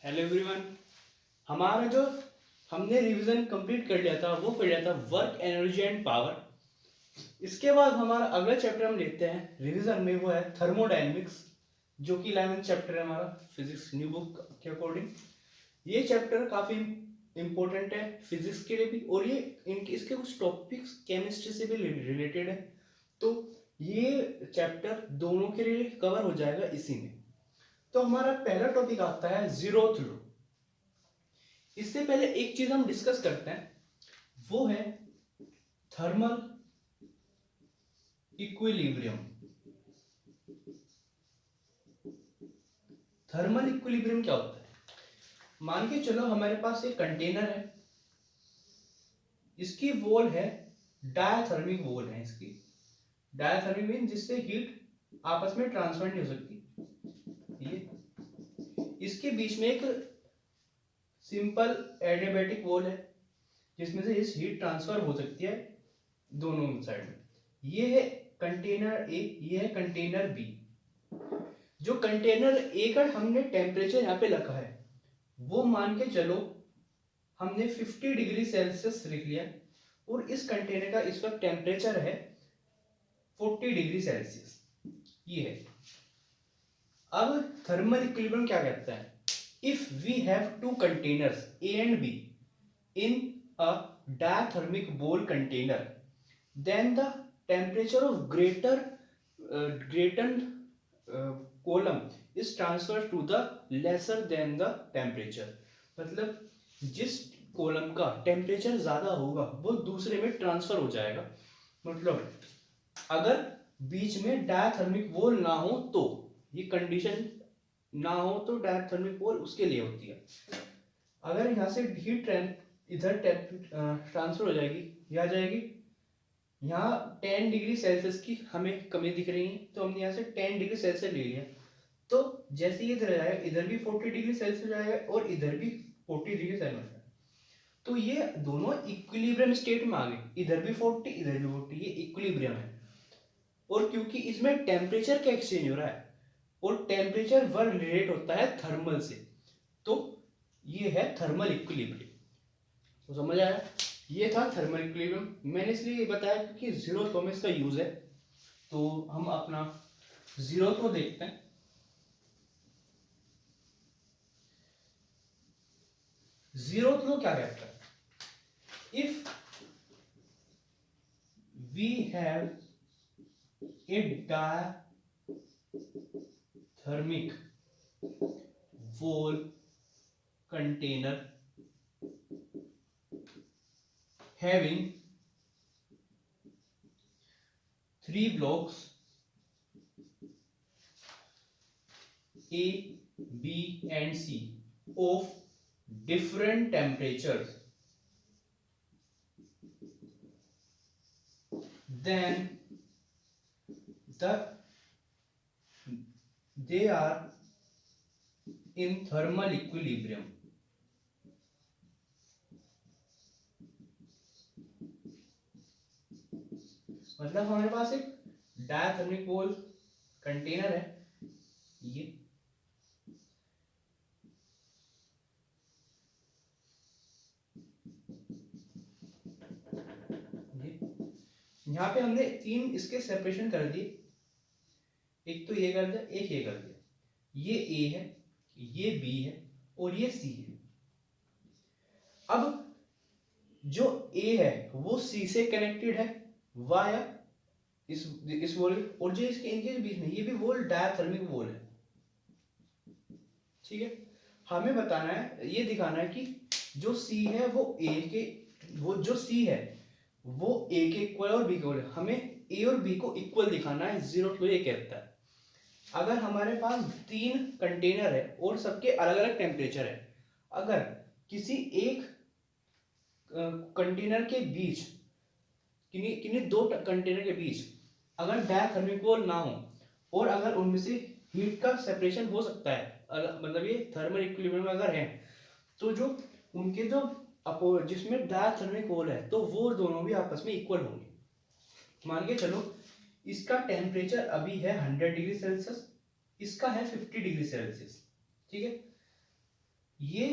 Hello everyone. हमारा जो हमने रिवीजन कंप्लीट कर लिया था वो कर लिया था वर्क एनर्जी एंड पावर। इसके बाद हमारा अगला चैप्टर हम लेते हैं रिवीजन में, वो है थर्मोडायनेमिक्स, जो कि 11th चैप्टर है हमारा फिजिक्स न्यू बुक के अकॉर्डिंग। ये चैप्टर काफ़ी इम्पोर्टेंट है फिजिक्स के लिए भी, और ये इनके इसके कुछ टॉपिक्स केमिस्ट्री से भी रिलेटेड है। तो ये चैप्टर दोनों के लिए कवर हो जाएगा इसी में। तो हमारा पहला टॉपिक आता है जीरोथ लॉ। इससे पहले एक चीज हम डिस्कस करते हैं, वो है थर्मल इक्विलिब्रियम। थर्मल इक्विलिब्रियम क्या होता है? मान के चलो हमारे पास एक कंटेनर है, इसकी वॉल है डायथर्मिक वॉल है। इसकी डायथर्मिक मीन जिससे हीट आपस में ट्रांसफर नहीं हो सकती। ये इसके बीच में एक सिंपल एडियाबैटिक वॉल है जिसमें से इस हीट ट्रांसफर हो सकती है दोनों साइड में। ये है कंटेनर ए, ये है कंटेनर बी। जो कंटेनर ए का हमने टेम्परेचर यहाँ पे रखा है वो मान के चलो हमने 50 डिग्री सेल्सियस लिख लिया, और इस कंटेनर का इस वक्त टेम्परेचर है 40 डिग्री सेल्सियस। ये है। अब थर्मल इक्विलिब्रियम क्या कहता है? If we have two containers A and B in a diathermic bowl container, then the temperature of greater column is transferred to the lesser than the temperature। मतलब जिस column का temperature ज्यादा होगा वो दूसरे में ट्रांसफर हो जाएगा। मतलब अगर बीच में डायथर्मिक वॉल ना हो तो, ये कंडीशन ना हो तो डायथर्मिक वॉल उसके लिए होती है। अगर यहाँ से हीट इधर ट्रांसफर हो जाएगी, यह आ जाएगी, यहाँ 10 डिग्री सेल्सियस की हमें कमी दिख रही है तो हमने यहाँ से 10 डिग्री सेल्सियस ले लिया। तो जैसे ये इधर जाएगा इधर भी 40 डिग्री सेल्सियस जाएगा और इधर भी 40 डिग्री सेल्सियस। तो ये दोनों इक्विलिब्रियम स्टेट में आ गए, इधर भी 40 इधर भी 40, ये इक्विलिब्रियम है। और क्योंकि इसमें टेम्परेचर का एक्सचेंज हो रहा है और टेम्परेचर वर्क रिलेट होता है थर्मल से, तो ये है थर्मल इक्विलिब्रियम। तो समझ आया? ये था थर्मल इक्विलिब्रियम। मैंने इसलिए बताया क्योंकि जीरोथ लॉ में इसका यूज है। तो हम अपना जीरोथ लॉ देखते हैं। जीरोथ लॉ क्या कहता है? If we have a diathermic wall container having 3 blocks A, B and C of different temperatures, then they are in thermal equilibrium। मतलब हमारे पास एक डायथर्मिक वॉल कंटेनर है, ये यहाँ पे हमने 3 इसके सेपरेशन कर दिए, एक तो ये कर दिया एक ये कर दिया। ये ए है, ये बी है और ये सी है। अब जो ए है वो सी से कनेक्टेड है वाया इस वॉल, और जो इसके इनके बीच में ये भी वॉल डायथर्मिक वॉल है। ठीक है, हमें बताना है, ये दिखाना है कि जो सी है वो ए के, वो जो सी है वो ए के इक्वल और बी के इक्वल है। हमें ए और बी को इक्वल दिखाना है, जीरोथ लॉ ये कहता है। अगर हमारे पास 3 कंटेनर है और सबके अलग अलग टेम्परेचर है, अगर किसी एक कंटेनर के बीच किन्हीं किन्हीं 2 कंटेनर के बीच अगर डायथर्मिक वॉल ना हो, और अगर उनमें से हीट का सेपरेशन हो सकता है, मतलब ये थर्मल इक्विलिब्रियम में अगर है, तो जो उनके जो जिसमें डायथर्मिक वॉल है तो वो दोनों भी आपस में इक्वल होंगे। मान के चलो इसका टेम्परेचर अभी है 100 डिग्री सेल्सियस, इसका है 50 डिग्री सेल्सियस। ठीक है, ये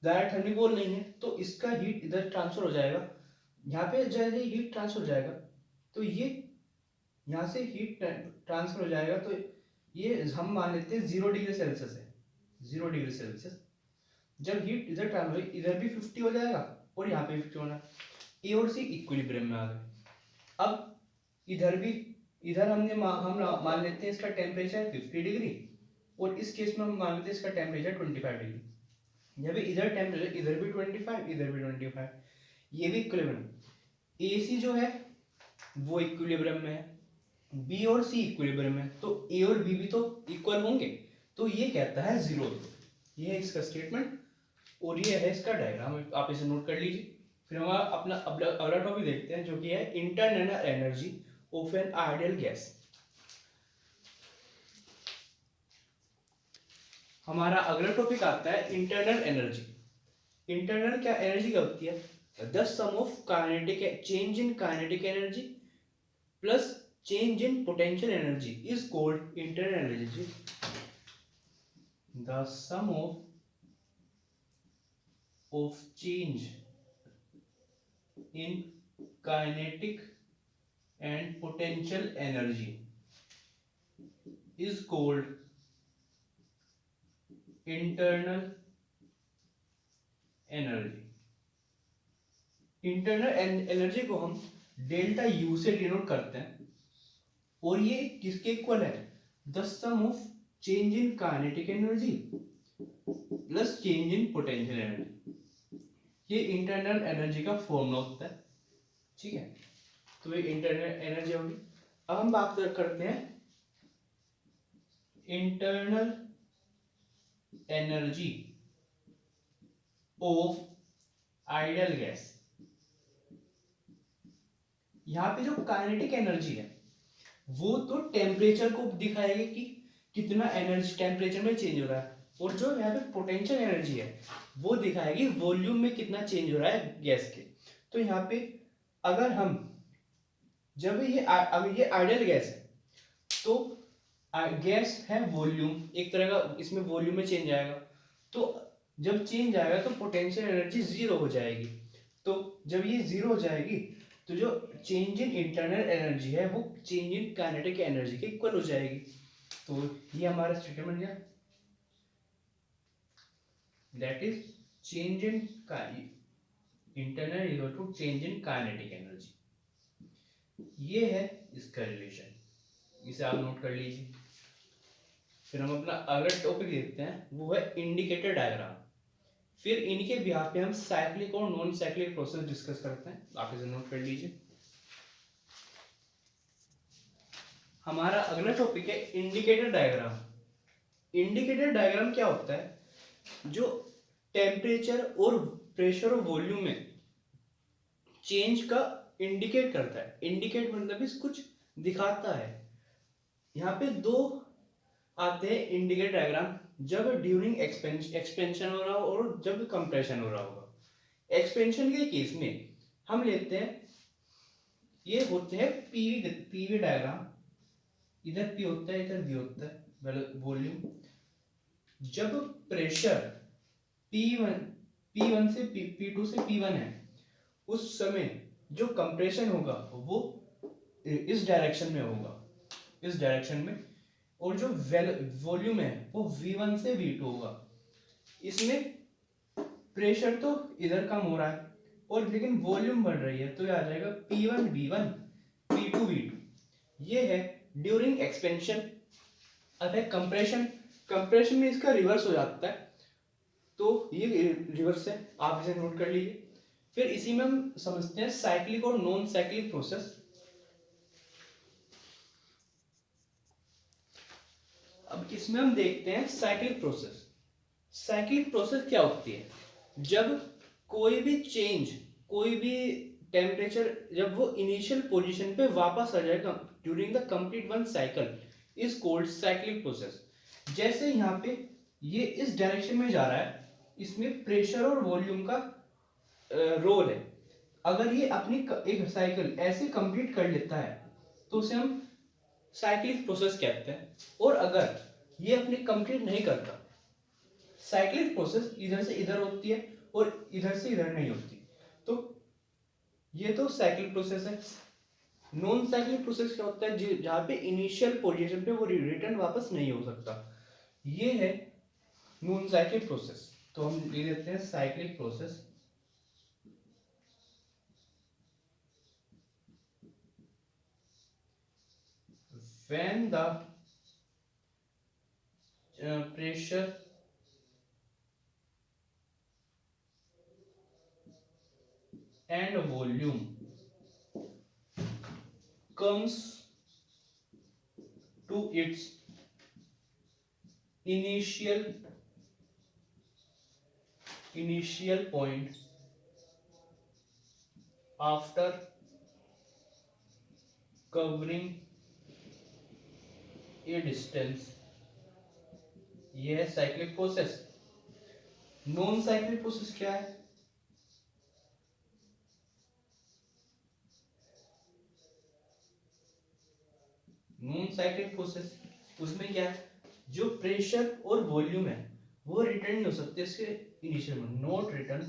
डायथर्मिक वॉल नहीं है तो इसका हीट इधर ट्रांसफर हो जाएगा, यहाँ पे जैसे हीट ट्रांसफर हो जाएगा तो ये यहाँ से हीट ट्रांसफर हो जाएगा, तो ये हम मान लेते हैं 0 डिग्री सेल्सियस है, 0 डिग्री सेल्सियस। जब हीट इधर ट्रांसफर हुई, इधर भी 50 हो जाएगा और यहाँ पे 50 होना, ए और सी इक्विलिब्रियम में आ गए। अब इधर भी, इधर हम मान लेते हैं इसका टेम्परेचर 50 डिग्री और इस केस में हम मान लेते हैं इसका टेम्परेचर 25 डिग्री। जब इधर टेम्परेचर, इधर भी 25, इधर भी 25, ये भी इक्विलिब्रियम। ए सी जो है वो इक्विलिब्रियम में है, बी और सी इक्विलिब्रियम में, तो ए और बी भी तो इक्वल होंगे, तो ये कहता है 0। ये है इसका स्टेटमेंट और ये है इसका डायग्राम, आप इसे नोट कर लीजिए। फिर हम अपना अगला टॉपिक देखते हैं जो कि है internal energy of an ideal gas. हमारा अगला टॉपिक आता है इंटरनल एनर्जी। इंटरनल क्या एनर्जी क्या होती है? The sum of kinetic change in kinetic energy plus change in potential energy is called internal energy. The sum of change in kinetic and potential energy is called internal energy। Internal energy को हम delta U से denote करते हैं और ये किसके equal है? The sum of change in kinetic energy plus change in potential energy. ये इंटरनल एनर्जी का फॉर्मूला होता है, ठीक है। तो ये इंटरनल एनर्जी होगी। अब हम बात करते हैं internal energy of ideal gas. यहाँ पे जो काइनेटिक एनर्जी है वो तो टेम्परेचर को दिखाएगी कि कितना एनर्जी टेम्परेचर में चेंज हो रहा है, और जो यहाँ पे पोटेंशियल एनर्जी है वो दिखाएगी वॉल्यूम में कितना चेंज हो रहा है गैस के। तो यहाँ पे अगर हम जब अगर ये आइडियल गैस है तो गैस है वॉल्यूम एक तरह का, इसमें वॉल्यूम में चेंज आएगा, तो जब चेंज आएगा तो पोटेंशियल एनर्जी 0 हो जाएगी। तो जब ये 0 हो जाएगी तो जो चेंज इन इंटरनल एनर्जी है वो चेंज इन काइनेटिक एनर्जी के इक्वल हो जाएगी। तो ये हमारा स्टेटमेंट क्या, that is change in internal equal to change in kinetic energy. ये है इसका रिलेशन, इसे आप नोट कर लीजिए। फिर हम अपना अगला टॉपिक देखते हैं, वो है इंडिकेटर डायग्राम। फिर इनके बिहार पे हम साइक्लिक और नॉन साइक्लिक प्रोसेस डिस्कस करते हैं, आप इसे नोट कर लीजिए। हमारा अगला टॉपिक है इंडिकेटर डायग्राम। इंडिकेटर डायग्राम क्या होता है? जो टेम्परेचर और प्रेशर और वॉल्यूम में चेंज का इंडिकेट करता है। इंडिकेट मतलब इस कुछ दिखाता है। यहाँ पे दो आते हैं इंडिकेटर डायग्राम, जब ड्यूरिंग एक्सपेंशन हो रहा हो और जब कंप्रेशन हो रहा होगा। एक्सपेंशन के केस में हम लेते हैं, ये होते हैं पीवी डायग्राम, इधर पी होता है इधर वी होता है वॉल्यूम। जब प्रेशर P1 से P2 से P1 है उस समय जो कंप्रेशन होगा वो इस डायरेक्शन में होगा, इस डायरेक्शन में, और जो वॉल्यूम है वो V1 से V2 होगा। इसमें प्रेशर तो इधर कम हो रहा है और लेकिन वॉल्यूम बढ़ रही है, तो ये आ जाएगा P1 V1 P2 V2। ये है ड्यूरिंग एक्सपेंशन। अब है कंप्रेशन, कंप्रेशन में इसका रिवर्स हो जाता है, तो ये रिवर्स है, आप इसे नोट कर लीजिए। फिर इसी में हम समझते हैं साइक्लिक और नॉन साइक्लिक प्रोसेस। अब इसमें हम देखते हैं साइक्लिक प्रोसेस। साइक्लिक प्रोसेस क्या होती है? जब कोई भी चेंज, कोई भी टेम्परेचर जब वो इनिशियल पोजीशन पे वापस आ जाएगा during the complete one cycle is called cyclic process. जैसे यहाँ पे ये इस डायरेक्शन में जा रहा है, इसमें प्रेशर और वॉल्यूम का रोल है। अगर ये अपनी एक साइकिल ऐसे कंप्लीट कर लेता है तो उसे हम साइक्लिक प्रोसेस कहते हैं, और अगर ये अपनी कंप्लीट नहीं करता साइक्लिक प्रोसेस इधर से इधर होती है और इधर से इधर नहीं होती। तो ये तो साइक्लिक प्रोसेस है। नॉन साइक्लिक प्रोसेस क्या होता है, जहाँ पे इनिशियल पोजीशन पे वो रिटर्न वापस नहीं हो सकता, ये है नॉन साइक्लिक प्रोसेस। तो हम लिख देते हैं cyclic process. When the pressure and volume comes to its initial point after covering a distance, ये है cyclic process. Non cyclic process क्या है? नॉन साइक्लिक प्रोसेस उसमें क्या है, जो प्रेशर और वॉल्यूम है वो रिटर्न नहीं हो सकते इसके इनिशियल में, not return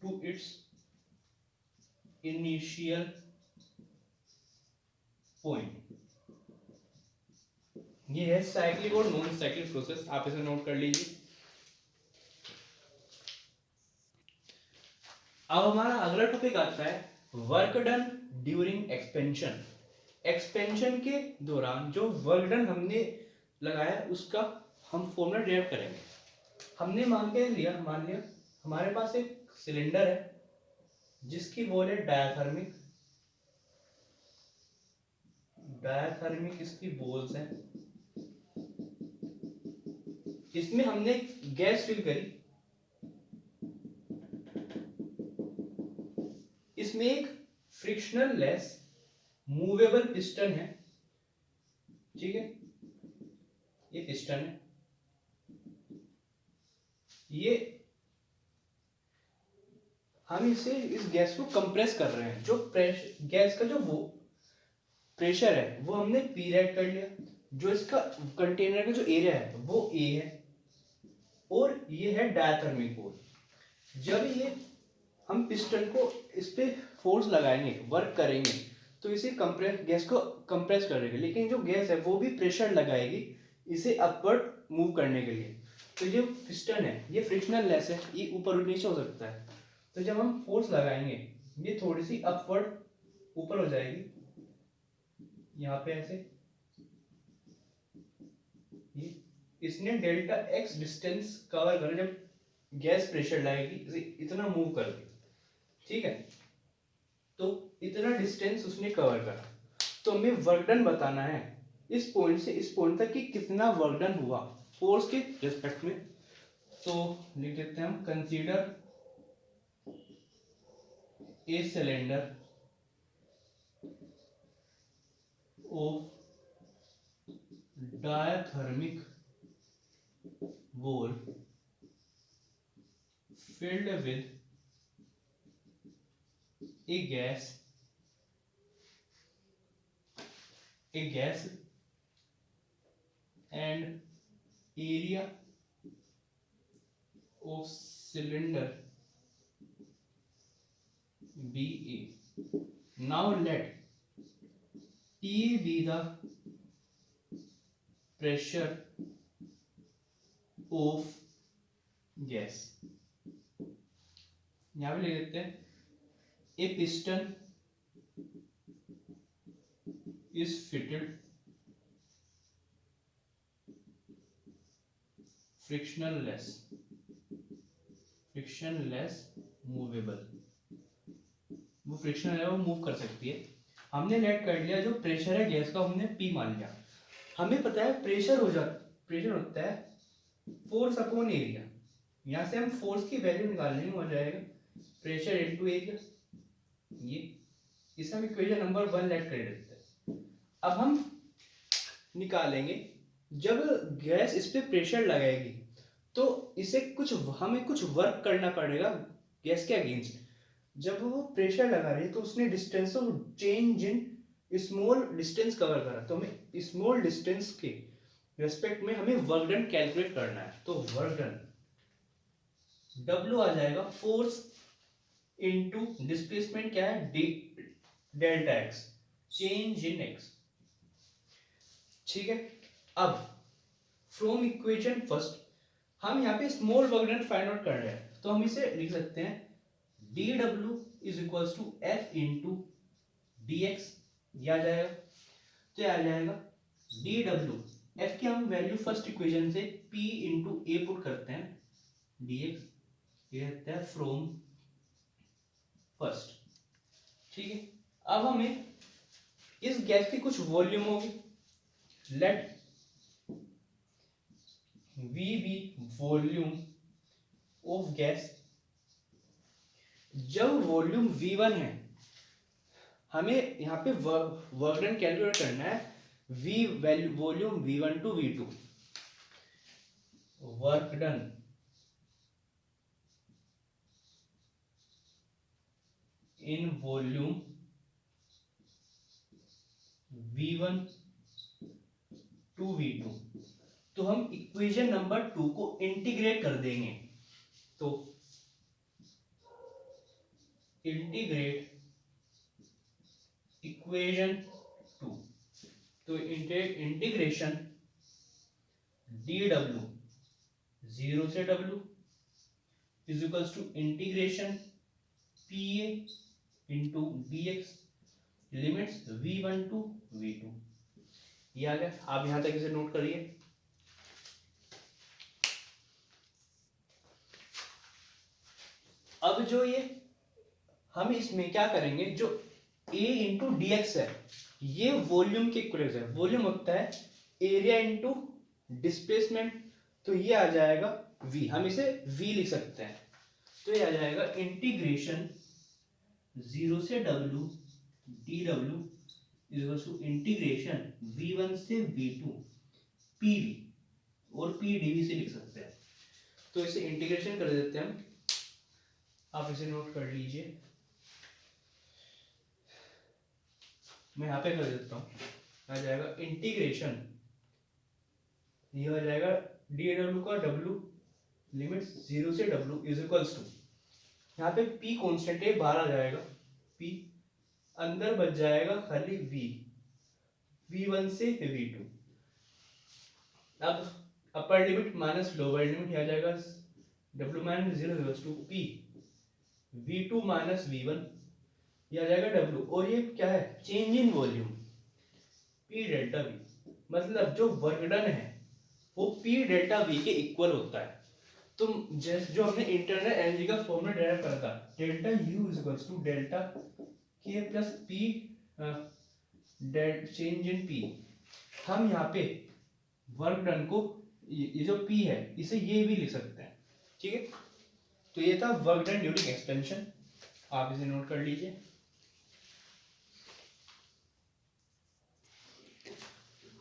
to its initial point. ये है साइक्लिक और नॉन साइक्लिक प्रोसेस, आप इसे नोट कर लीजिए। अब हमारा अगला टॉपिक आता है work done during expansion. Expansion के दौरान जो वर्क डन हमने लगाया उसका हम फॉर्मूला डेराइव करेंगे। हमने मान लिया हमारे पास एक सिलेंडर है जिसकी वॉल है डायाथर्मिक, इसकी वॉल्स हैं, इसमें हमने गैस फिल करी, इसमें एक फ्रिक्शनल लेस मूवेबल पिस्टन है, ठीक है, ये पिस्टन है, ये हम इस गैस को कंप्रेस कर रहे हैं। जो गैस का जो वो प्रेशर है वो हमने पी रेट कर लिया, जो इसका कंटेनर का जो एरिया है वो ए है, और ये है डायथर्मिक वॉल। जब ये हम पिस्टन को इस पे फोर्स लगाएंगे, वर्क करेंगे, तो इसे गैस को कंप्रेस करेगा, लेकिन जो गैस है वो भी प्रेशर लगाएगी इसे अपवर्ड मूव करने के लिए। तो जो पिस्टन है ये फ्रिक्शनल लेस है, ये ऊपर और नीचे हो सकता है। तो जब हम फोर्स लगाएंगे ये थोड़ी सी अपवर्ड ऊपर हो जाएगी, यहाँ पे ऐसे, ये इसने डेल्टा एक्स डिस्टेंस कवर कर, जब गैस प्रेशर लाएगी इसे इतना मूव कर दी, ठीक है, तो इतना डिस्टेंस उसने कवर करा। तो हमें वर्क डन बताना है इस पॉइंट से इस पॉइंट तक कि कितना वर्क डन हुआ फोर्स के रिस्पेक्ट में। तो लिख देते हैं हम, consider a cylinder of diathermic wall filled with a gas and area of cylinder BA. Now let T be the pressure of gas. यहाँ पे ले लेते हैं, a piston is fitted frictionless movable, वो फ्रिक्शनल है वो मूव कर सकती है। हमने लेट कर लिया, जो प्रेशर है गैस का हमने पी मान लिया। हमें पता है प्रेशर होता है फोर्स अपॉन एरिया। यहाँ से हम फोर्स की वैल्यू निकालने हो जाएगा प्रेशर इनटू एरिया, ये इसे हम इक्वेशन नंबर 1 लेट कर देते हैं। अब हम निकालेंगे, जब गैस इस पे प्रेशर लगाएगी तो इसे हमें कुछ वर्क करना पड़ेगा गैस के अगेंस्ट। जब वो प्रेशर लगा रही है तो उसने distance of change in small distance cover कर रहा है, तो हमें स्मॉल डिस्टेंस के रेस्पेक्ट में हमें वर्क डन कैलकुलेट करना है। तो वर्क डन W आ जाएगा फोर्स इनटू डिस्प्लेसमेंट क्या है, delta x, change in x. ठीक है, अब फ्रॉम इक्वेशन फर्स्ट हम यहाँ पे small work done find out कर रहे हैं, तो हम इसे लिख सकते हैं d W is equals to F into d x. ये आ जाएगा, तो ये आ जाएगा डी डब्ल्यू, एफ की हम वैल्यू फर्स्ट इक्वेशन से पी इंटू ए पुट करते हैं, डी एक्स, ये रहता है फ्रॉम फर्स्ट। ठीक है, अब हमें इस गैस की कुछ वॉल्यूम होगी, let V be volume of gas. जब वॉल्यूम V1 है, हमें यहाँ पे वर्क डन कैलकुलेट करना है, V value volume V1 to V2, work done in volume V1 to V2। तो हम इक्वेशन नंबर 2 को इंटीग्रेट कर देंगे, तो इंटीग्रेट इक्वेशन 2, तो इंटीग्रेशन डी डब्ल्यू 0 से W is equals to integration P A into d x, limits V1 to V2। ये आ गया, आप यहां तक इसे नोट करिए। अब जो ये हम इसमें क्या करेंगे, जो A इंटू डी एक्स है, ये वॉल्यूम के इक्वल है। वॉल्यूम होता है एरिया इंटू डिस्प्लेसमेंट, तो ये आ जाएगा V, हम इसे V लिख सकते हैं। तो ये आ जाएगा इंटीग्रेशन 0 से W d W is to integration V1 से V2 PV, और PdV से लिख सकते हैं। तो इसे इंटीग्रेशन कर देते हैं हम, आप इसे नोट कर लीजिए, मैं यहाँ पे कर देता हूँ। आ जाएगा इंटीग्रेशन, ये हो जाएगा डी डब्ल्यू का W, लिमिट 0 से W इज इक्वल्स टू, यहाँ पे P कॉन्स्टेंट है, बाहर आ जाएगा P, अंदर बच जाएगा खाली V, V1 से V2। अब upper limit minus lower limit आ जाएगा W minus 0 equals to P V2 minus V1, ये आ जाएगा W, और ये क्या है, change in volume P delta V, मतलब जो वर्क डन है वो P डेल्टा V के इक्वल होता है। तो जैसे जो हमने इंटरनल एनर्जी का फॉर्मूला डेराइव करा था, delta U is equals to delta K plus P change in P, हम यहाँ पे वर्क डन को, ये जो P है इसे ये भी लिख सकते हैं। ठीक है, तो ये था वर्क डन ड्यूरिंग एक्सपेंशन, आप इसे नोट कर लीजिए।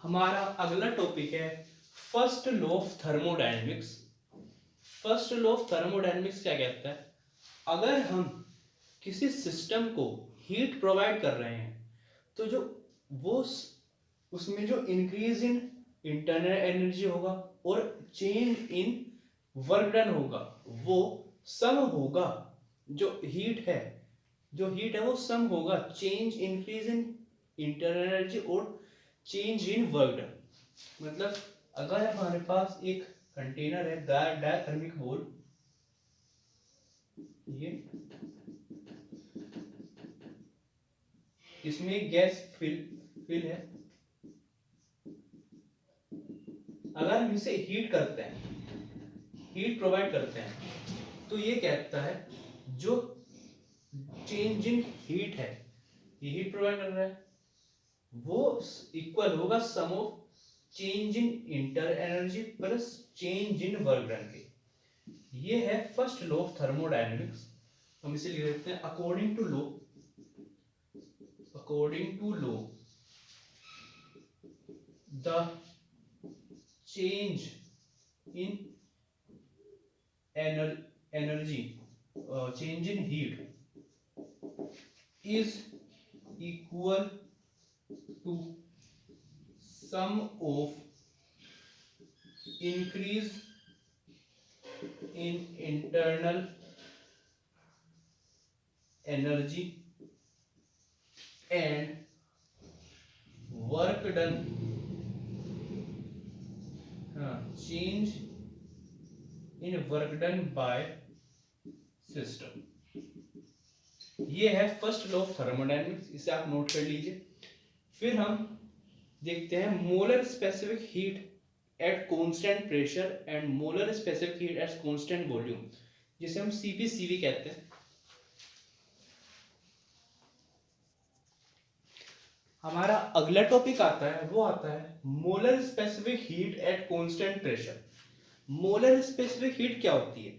हमारा अगला टॉपिक है first law of thermodynamics. First law of thermodynamics क्या कहता है, अगर हम किसी सिस्टम को हीट प्रोवाइड कर रहे हैं, तो जो वो उसमें जो इंक्रीज इन इंटरनल एनर्जी होगा और चेंज इन वर्क डन होगा, वो सम होगा, जो हीट है वो सम होगा change increase in internal energy और चेंज इन वर्क डन। मतलब अगर हमारे पास एक कंटेनर है, डायथर्मिक बोल, ये इसमें गैस फिल है, अगर हम इसे हीट करते हैं, हीट प्रोवाइड करते हैं, तो ये कहता है जो चेंज इन हीट है, ये हीट प्रोवाइड कर रहा है, वो इक्वल होगा sum of change in inter energy plus change in work done के। ये है फर्स्ट लॉ ऑफ थर्मोडायनेमिक्स, हम इसे लिख देते हैं according to law the change in energy change in heat is equal to sum of increase in internal energy and work done, change in work done by system। ये है first law of thermodynamics, इसे आप note कर लीजिए। फिर हम देखते हैं molar specific heat at constant pressure and molar specific heat at constant volume, जिसे हम सीपी कहते हैं। हमारा अगला टॉपिक आता है, वो आता है molar specific heat at constant pressure. Molar specific heat क्या होती है?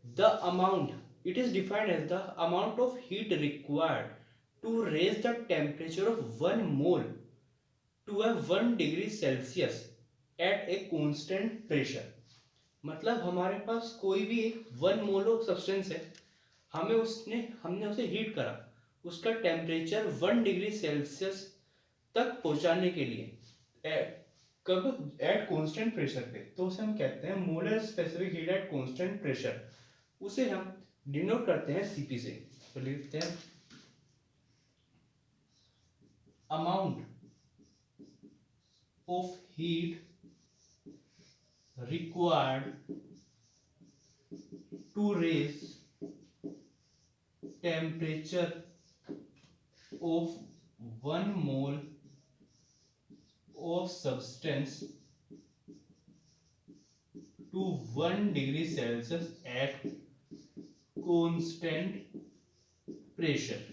The amount, it is defined as the amount of heat required to raise the temperature of 1 mole to a 1 degree Celsius at a constant pressure. मतलब हमारे पास कोई भी एक 1 mole of substance है, हमने उसे हीट करा, उसका टेम्परेचर 1 डिग्री सेल्सियस तक पहुंचाने के लिए कब एट कांस्टेंट प्रेशर पे, तो उसे हम कहते हैं molar specific heat at constant pressure. उसे हम डिनोट करते हैं सीपी से। तो लिखते हैं amount of heat required to raise temperature of 1 mole of substance to 1 degree Celsius at constant pressure।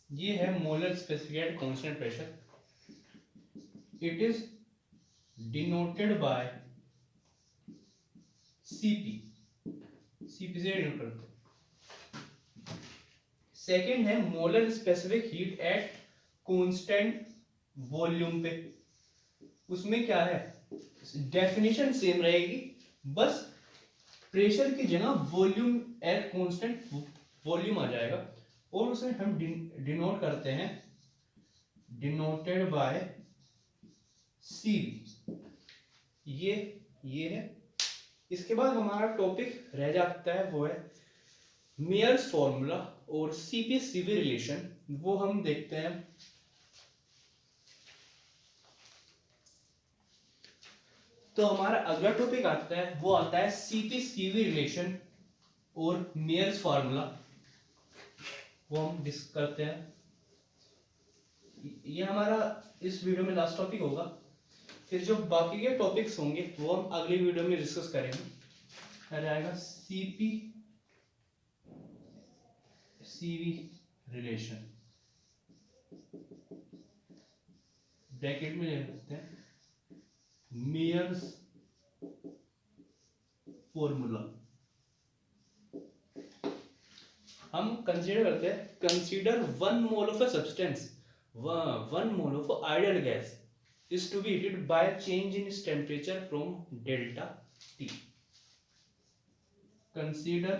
ये है molar specific eight constant pressure. It is denoted by CP, CP से डिनोट करते हैं। सेकेंड है molar specific heat at constant volume पे। उसमें क्या है, डेफिनेशन सेम रहेगी, बस प्रेशर की जगह वॉल्यूम एट कांस्टेंट वॉल्यूम आ जाएगा, और उसे हम डिनोट करते हैं, डिनोटेड बाय सीवी। ये है। इसके बाद हमारा टॉपिक रह जाता है, वो है मेयर्स फॉर्मूला और सीपी सीवी रिलेशन। वो हम देखते हैं। तो हमारा अगला टॉपिक आता है, वो आता है सीपी सीवी रिलेशन और मेयर्स फॉर्मूला। वो हम डिस्कस करते हैं। ये हमारा इस वीडियो में लास्ट टॉपिक होगा। फिर जो बाकी के टॉपिक्स होंगे वो हम अगली वीडियो में डिस्कस करेंगे। आ जाएगा सीपी सीवी रिलेशन, ब्रैकेट में ले सकते हैं मेयर्स फॉर्मूला। हम कंसीडर करते हैं, consider 1 mole of a substance, 1 mole of ideal gas is to be heated by a change in its temperature from delta T. Consider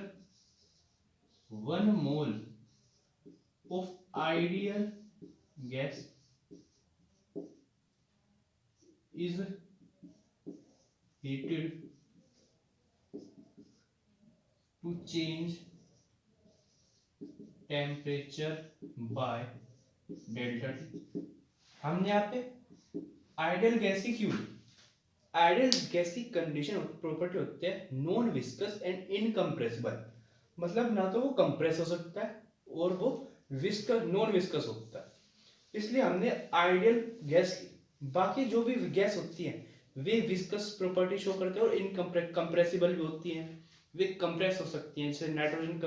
1 mole of ideal gas is heated to change temperature by delta T। हमने यहाँ पे ideal gas की क्यों, ideal gas की condition property होती है non viscous and incompressible. मतलब ना तो वो कंप्रेस हो सकता है और वो नॉन विस्कस होता है, इसलिए हमने आइडियल गैस की। बाकी जो भी गैस होती है वे विस्कस प्रॉपर्टी शो करते हैं और इनकम्प्रेसिबल भी होती हैं, वे कंप्रेस हो सकती हैं, जैसे nitrogen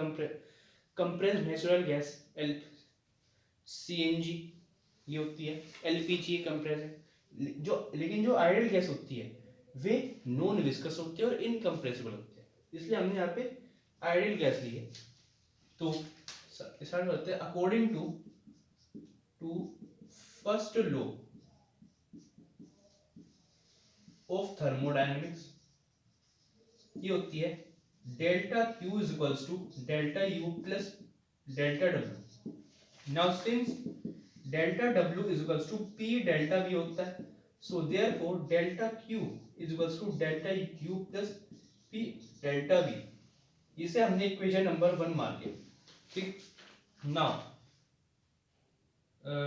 compressed natural gas CNG ये होती है, एलपीजी कंप्रेस है। लेकिन जो आइडियल गैस होती है वे नॉन विस्कस होती है और इनकम्प्रेसिबल होती है, इसलिए हमने यहाँ पे आइडियल गैस ली है। तो स्टार्ट करते हैं। According to first law of thermodynamics, ये होती है delta Q is equals to delta U plus delta W. Now since delta W is equals to P delta V होता है, so therefore delta Q is equals to delta U plus P delta V। इसे हमने equation number 1 मान लिया। ठीक, now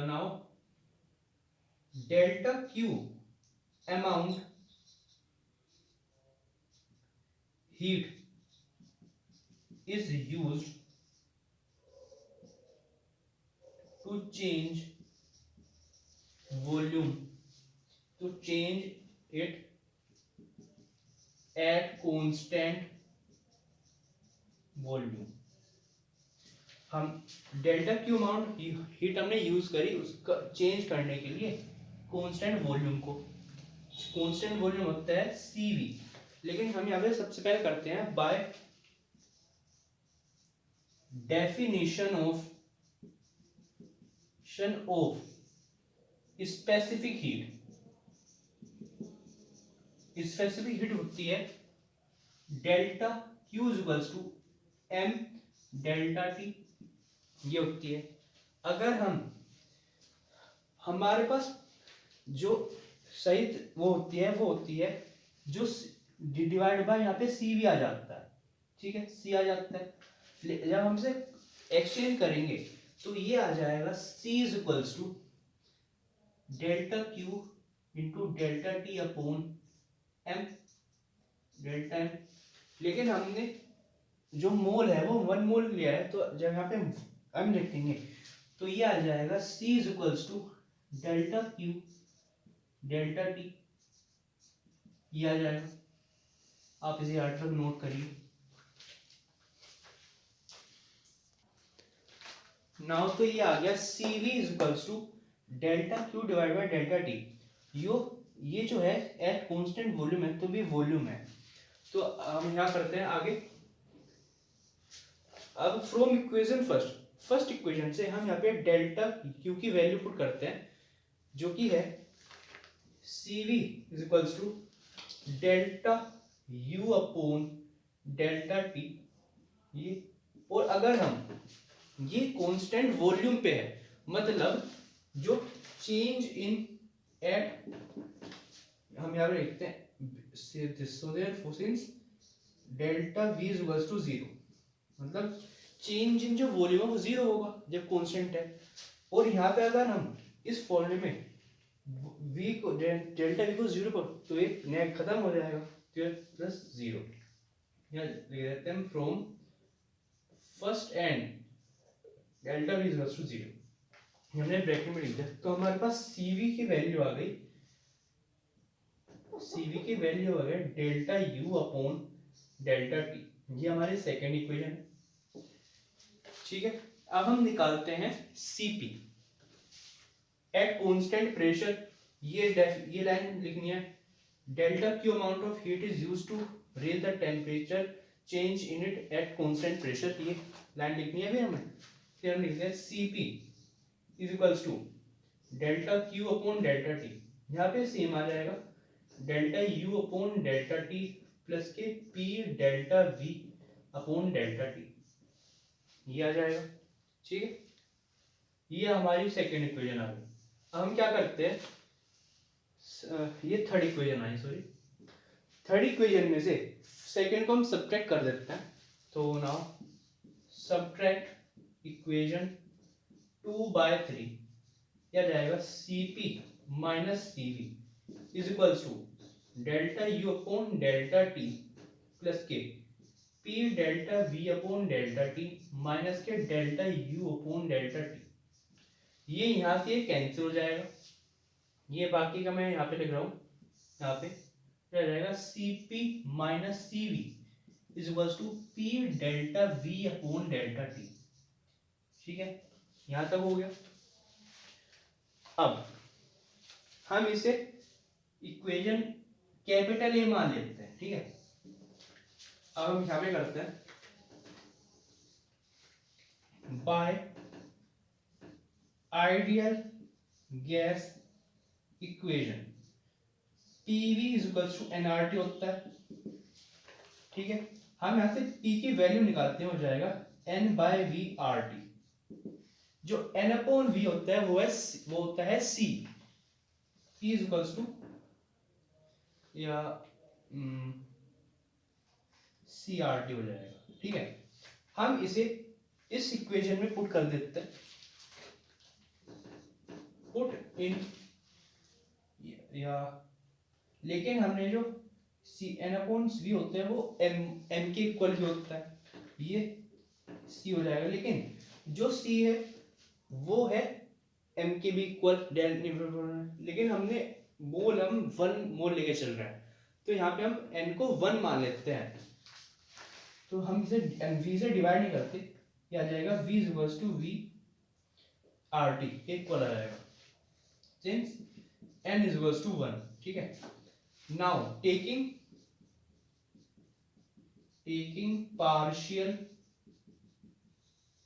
now delta Q amount heat is used to change volume, to change it at constant volume। हम delta Q amount heat हमने use करी उसका change करने के लिए कांस्टेंट वॉल्यूम को। कांस्टेंट वॉल्यूम होता है सीवी, लेकिन हम यहाँ पे सबसे पहले करते हैं by definition of specific heat. Specific heat होती है delta Q equals to m delta T, ये होती है। अगर हमारे पास जो सही वो होती है जो डिवाइड बाय यहाँ पे सी भी आ जाता है। ठीक है, सी आ जाता है। जब हमसे एक्सचेंज करेंगे तो ये आ जाएगा C is equals to delta Q into delta T upon M delta M. लेकिन हमने जो मोल है वो 1 मोल लिया है, तो जब यहाँ पे एम लिखेंगे तो ये आ जाएगा C is equals to delta Q delta T, ये आ जाएगा। आप इसे याद तक नोट करिए। नाउ तो ये आ गया C V is equals to delta Q divide by delta T. ये जो है एट कांस्टेंट वॉल्यूम है, तो भी वॉल्यूम है। तो हम यहाँ करते हैं आगे। अब फ्रॉम इक्वेशन फर्स्ट इक्वेशन से हम यहाँ पे डेल्टा क्यू की वैल्यू पुट करते हैं, जो कि है Cv is equals to delta U upon delta T. ये, और अगर हम ये कांस्टेंट वॉल्यूम पे है, मतलब जो चेंज इन एट, हम यहाँ पे लिखते हैं so therefore since delta V is equals to 0, मतलब चेंज इन जो वॉल्यूम है वो 0 होगा जब कांस्टेंट है। और यहाँ पे अगर हम इस फॉर्मूले में v को डेल्टा v को 0 पर, तो ये नया खत्म हो जाएगा, तो ये प्लस 0। यहाँ लिख देते हैं from first and delta v is equals to 0, हमने ब्रैकेट में लिख दिया। तो हमारे पास cv की वैल्यू आ गई, cv की वैल्यू आ गई delta u upon delta T. ये हमारी सेकेंड इक्वेशन है। ठीक है, अब हम निकालते हैं cp एट कांस्टेंट प्रेशर। ये लाइन लिखनी है, delta Q amount of heat is used to raise the temperature change in it at constant pressure. ये लाइन लिखनी है। फिर हम लिखते हैं cp is equals to delta Q upon delta T. यहाँ पे सेम आ जाएगा delta u upon delta T plus के p delta v upon delta T, ये आ जाएगा। ठीक है, ये हमारी सेकेंड इक्वेशन आ गई। हम क्या करते हैं, ये थर्ड इक्वेशन आई, सॉरी थर्ड इक्वेशन में से सेकेंड को हम सब्ट्रैक्ट कर देते हैं। तो नाउ सब्ट्रैक्ट इक्वेशन 2/3, क्या जाएगा Cp minus Cv is equals to delta U upon delta T plus के P delta V upon delta T minus के delta U upon delta T. ये यहाँ से कैंसिल हो जाएगा, ये बाकी का मैं यहाँ पे लिख रहा हूँ। यहाँ पे क्या जाएगा Cp minus Cv is equals to P delta V upon delta T. ठीक है, यहाँ तक हो गया। अब हम इसे इक्वेशन कैपिटल ए मान लेते हैं। ठीक है, अब हम यहाँ पे करते हैं by ideal gas equation PV is equals to nRT होता है। ठीक है, हम यहाँ से P की वैल्यू निकालते हैं, हो जाएगा N/V RT। जो n/v होता है वो होता है c, p is equals to या CRT हो जाएगा। ठीक है, हम इसे इस इक्वेशन में पुट कर देते हैं, पुट इन या, लेकिन हमने जो n/v होता है वो m के इक्वल ही होता है, ये c हो जाएगा, लेकिन जो c है वो है m के भी इक्वल, लेकिन हमने मोल हम 1 मोल लेके चल रहे हैं, तो यहाँ पे हम n को 1 मान लेते हैं, तो हम इसे v से डिवाइड नहीं करते, ये आ जाएगा v equals to v RT के इक्वल आ जाएगा, since n is equals to 1। ठीक है, नाउ टेकिंग पार्शियल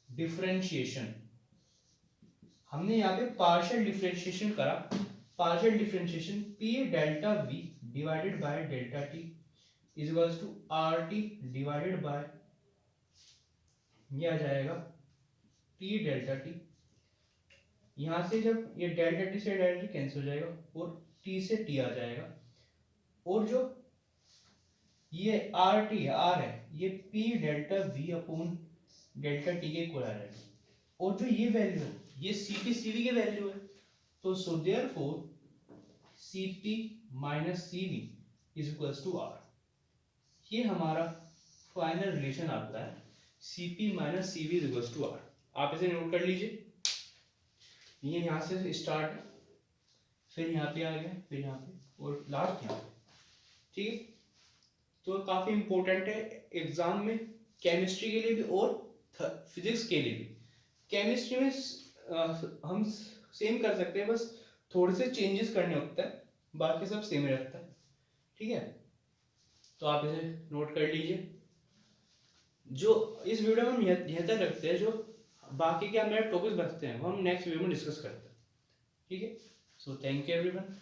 डिफरेंशिएशन, हमने यहाँ पे पार्शियल डिफरेंशिएशन करा, partial differentiation p delta v divided by delta t is equals to RT divided by, ये आ जाएगा p डेल्टा t, यहाँ से जब ये डेल्टा t से डेल्टा t कैंसिल हो जाएगा और t से t आ जाएगा, और जो ये RT R है ये p delta v upon delta t के इक्वल आ जाएगा, और जो ये वैल्यू है ये Cp Cv के वैल्यू है, तो so therefore Cp minus Cv is equals to R, ये हमारा फाइनल रिलेशन आता है Cp minus Cv is equals to R। आप इसे नोट कर लीजिए, ये यहाँ से स्टार्ट है, फिर यहाँ पे आ गया, फिर यहाँ पे और लास्ट यहाँ पे। ठीक है, तो काफी इंपॉर्टेंट है एग्जाम में, केमिस्ट्री के लिए भी और फिजिक्स के लिए भी। केमिस्ट्री में हम सेम कर सकते हैं, बस थोड़े से चेंजेस करने होते हैं, बाकी सब सेम रहता है। ठीक है, तो आप इसे नोट कर लीजिए। जो इस वीडियो में हम यह तक रखते हैं, जो बाकी के हमारे टॉपिक्स बचते हैं वो हम नेक्स्ट वीडियो में डिस्कस करते हैं। ठीक है, सो थैंक यू एवरीवन।